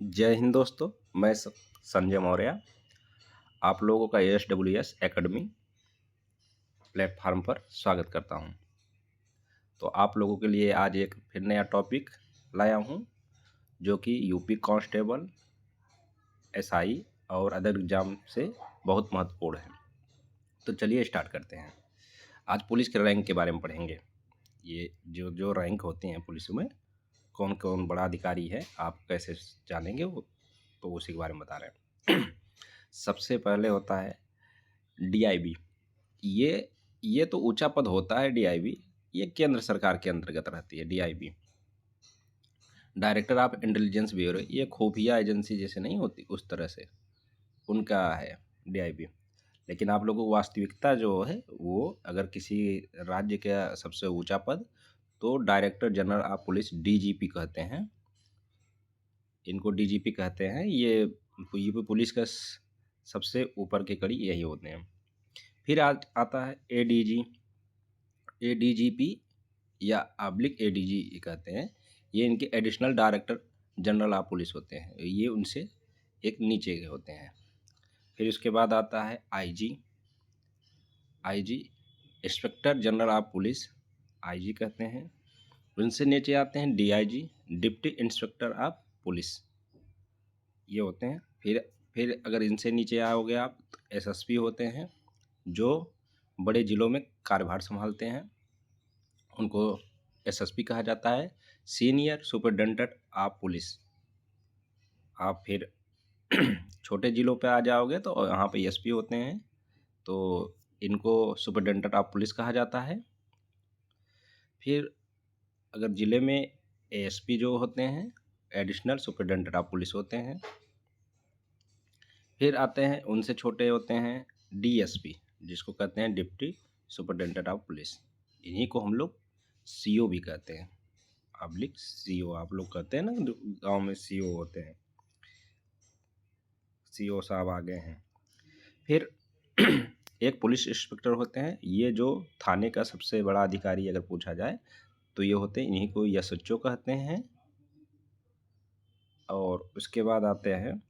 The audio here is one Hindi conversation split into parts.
जय हिंद दोस्तों। मैं संजय मौर्य आप लोगों का ASWS एकेडमी प्लेटफार्म पर स्वागत करता हूं। तो आप लोगों के लिए आज एक फिर नया टॉपिक लाया हूं जो कि यूपी कांस्टेबल, SI और अदर एग्जाम से बहुत महत्वपूर्ण है। तो चलिए स्टार्ट करते हैं। आज पुलिस के रैंक के बारे में पढ़ेंगे। ये जो जो रैंक होते हैं पुलिस में, कौन कौन बड़ा अधिकारी है, आप कैसे जानेंगे वो, तो उसी के बारे में बता रहे हैं। सबसे पहले होता है DIB। ये तो ऊंचा पद होता है। DIB ये केंद्र सरकार के अंतर्गत रहती है। DIB director of intelligence bureau, ये खुफिया एजेंसी जैसे नहीं होती उस तरह से उनका है DIB। लेकिन आप लोगों को वास्तविकता जो है वो, अगर किसी राज्य का सबसे ऊंचा पद, तो director general of police DGP कहते हैं। इनको DGP कहते हैं। ये पुलिस का सबसे ऊपर की कड़ी यही होते हैं। फिर आता है ADGP या ADG कहते हैं। ये इनके additional director general of police होते हैं। ये उनसे एक नीचे के होते हैं। फिर उसके बाद आता है IG inspector general of police, IG कहते हैं। उनसे नीचे आते हैं DIG deputy inspector of police, ये होते हैं। फिर अगर इनसे नीचे आओगे आप तो SSP होते हैं, जो बड़े ज़िलों में कार्यभार संभालते हैं। उनको SSP कहा जाता है, सीनियर सुपरिटेंडेंट ऑफ पुलिस। आप फिर छोटे ज़िलों पे आ जाओगे तो यहाँ पे SP होते हैं, तो इनको सुपरिटेंडेंट ऑफ पुलिस कहा जाता है। फिर अगर ज़िले में ASP जो होते हैं, एडिशनल सुपरिटेंडेंट ऑफ पुलिस होते हैं। फिर आते हैं, उनसे छोटे होते हैं DSP, जिसको कहते हैं डिप्टी सुपरिटेंडेंट ऑफ पुलिस। इन्हीं को हम लोग CO भी कहते हैं। CO आप लोग कहते हैं ना, गांव में CO होते हैं। CO साहब आ गए हैं। फिर एक पुलिस इंस्पेक्टर होते हैं। ये जो थाने का सबसे बड़ा अधिकारी अगर पूछा जाए तो ये होते हैं, इन्हीं को SHO कहते हैं। और उसके बाद आते हैं,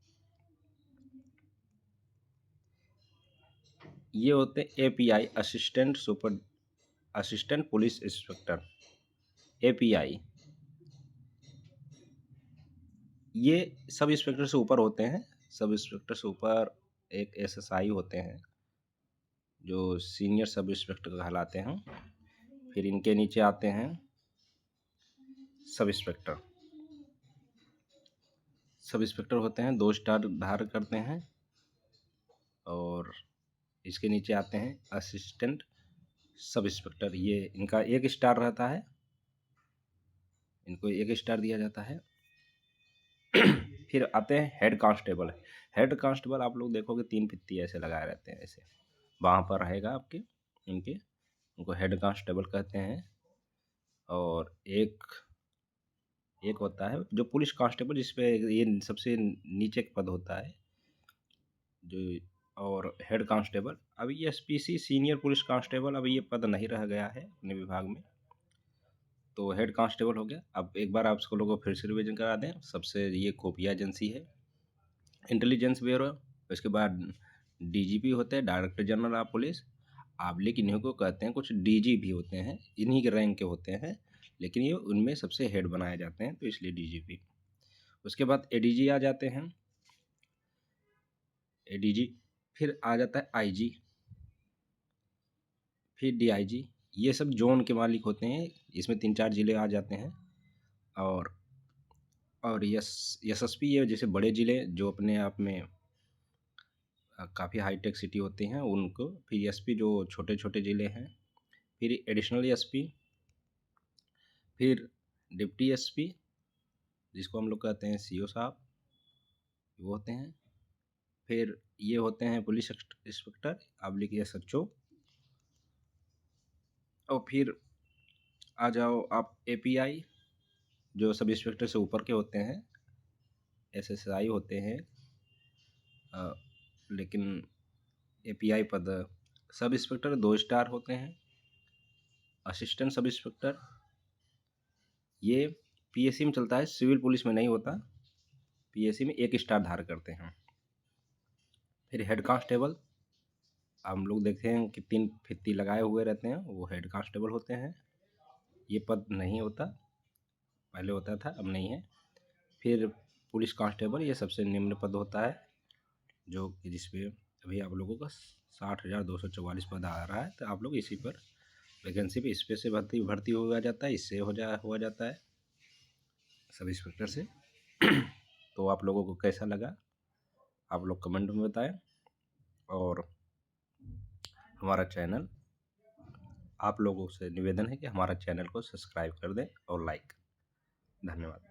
ये होते हैं API assistant police inspector. API ये सब इंस्पेक्टर से ऊपर होते हैं। सब इंस्पेक्टर से ऊपर एक SSI होते हैं, जो सीनियर सब इंस्पेक्टर कहलाते हैं। फिर इनके नीचे आते हैं सब इंस्पेक्टर। सब इंस्पेक्टर होते हैं, 2 स्टार धारण करते हैं। और इसके नीचे आते हैं असिस्टेंट सब इंस्पेक्टर। ये इनका 1 स्टार रहता है, इनको 1 स्टार दिया जाता है। फिर आते हैं हेड कांस्टेबल। हेड कांस्टेबल आप लोग देखोगे 3 फित्ती ऐसे लगाए रहते हैं, ऐसे वहाँ पर रहेगा आपके इनके, उनको हेड कांस्टेबल कहते हैं। और एक होता है जो पुलिस कांस्टेबल, जिसपे ये सबसे नीचे का पद होता है जो। और हेड कांस्टेबल, अभी ये SPC सीनियर पुलिस कांस्टेबल, अभी ये पद नहीं रह गया है अपने विभाग में। तो हेड कांस्टेबल हो गया। अब एक बार आप इसको लोगों को फिर से रिविजन करा दें। सबसे ये खुफिया एजेंसी है, इंटेलिजेंस ब्यूरो। उसके बाद DGP होते हैं, डायरेक्टर जनरल ऑफ पुलिस। आप लेकिन इन्हीं को कहते हैं, कुछ DG भी होते हैं, इन्हीं के रैंक के होते हैं, लेकिन ये उनमें सबसे हेड बनाए जाते हैं, तो इसलिए DGP। उसके बाद ADG आ जाते हैं, ADG। फिर आ जाता है IG, फिर DIG। ये सब जोन के मालिक होते हैं, इसमें 3-4 ज़िले आ जाते हैं। और SSP, ये जैसे बड़े ज़िले जो अपने आप में काफ़ी हाईटेक सिटी होते हैं उनको। फिर SP जो छोटे छोटे ज़िले हैं। फिर एडिशनल SP, फिर डिप्टी SP, जिसको हम लोग कहते हैं CO साहब, वो होते हैं। फिर ये होते हैं पुलिस इंस्पेक्टर SHO। और फिर आ जाओ आप API, जो सब इंस्पेक्टर से ऊपर के होते हैं, SSI होते हैं। लेकिन API पद सब इंस्पेक्टर 2 स्टार होते हैं। असिस्टेंट सब इंस्पेक्टर, ये PSC में चलता है, सिविल पुलिस में नहीं होता। पीएसी में 1 स्टार धारण करते हैं। फिर हेड कांस्टेबल, हम लोग देखते हैं कि 3 फित्ती लगाए हुए रहते हैं, वो हेड कांस्टेबल होते हैं। ये पद नहीं होता, पहले होता था, अब नहीं है। फिर पुलिस कांस्टेबल, ये सबसे निम्न पद होता है, जो कि जिसपे अभी आप लोगों का 60,244 पद आ रहा है, तो आप लोग इसी पर वैकेंसी पे इस पे से भर्ती हुआ जाता है, इससे हुआ जाता है सब इंस्पेक्टर से। तो आप लोगों को कैसा लगा, आप लोग कमेंट में बताएं। और हमारा चैनल, आप लोगों से निवेदन है कि हमारा चैनल को सब्सक्राइब कर दें और लाइक। धन्यवाद।